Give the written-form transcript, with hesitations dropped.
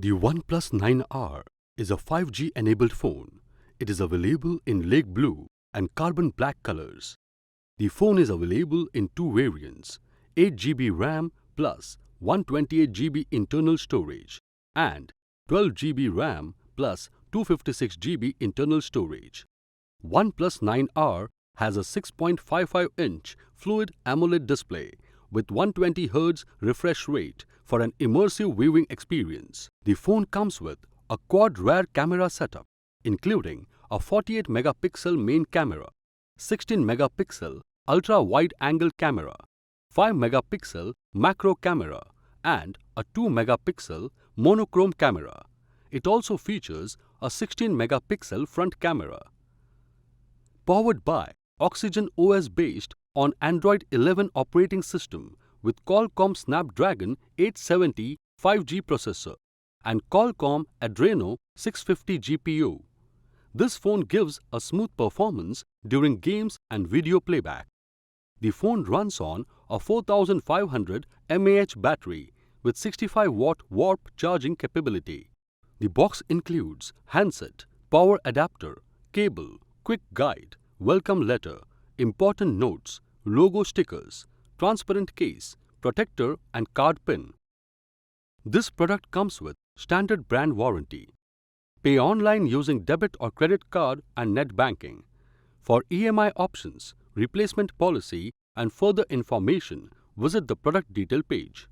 The Oneplus 9R is a 5G-enabled phone. It is available in lake blue and carbon black colors. The phone is available in two variants, 8GB RAM plus 128GB internal storage and 12GB RAM plus 256GB internal storage. OnePlus 9R has a 6.55-inch Fluid AMOLED display with 120Hz refresh rate for an immersive viewing experience. The phone comes with a quad rear camera setup, including a 48-megapixel main camera, 16-megapixel ultra-wide-angle camera, 5-megapixel macro camera, and a 2-megapixel monochrome camera. It also features a 16-megapixel front camera. Powered by Oxygen OS based on Android 11 operating system with Qualcomm Snapdragon 870 5G processor and Qualcomm Adreno 650 GPU. This phone gives a smooth performance during games and video playback. The phone runs on a 4500 mAh battery with 65-watt warp charging capability. The box includes handset, power adapter, cable, quick guide, welcome letter, important notes, logo stickers, transparent case, protector and card pin. This product comes with standard brand warranty. Pay online using debit or credit card and net banking. For EMI options, replacement policy and further information, visit the product detail page.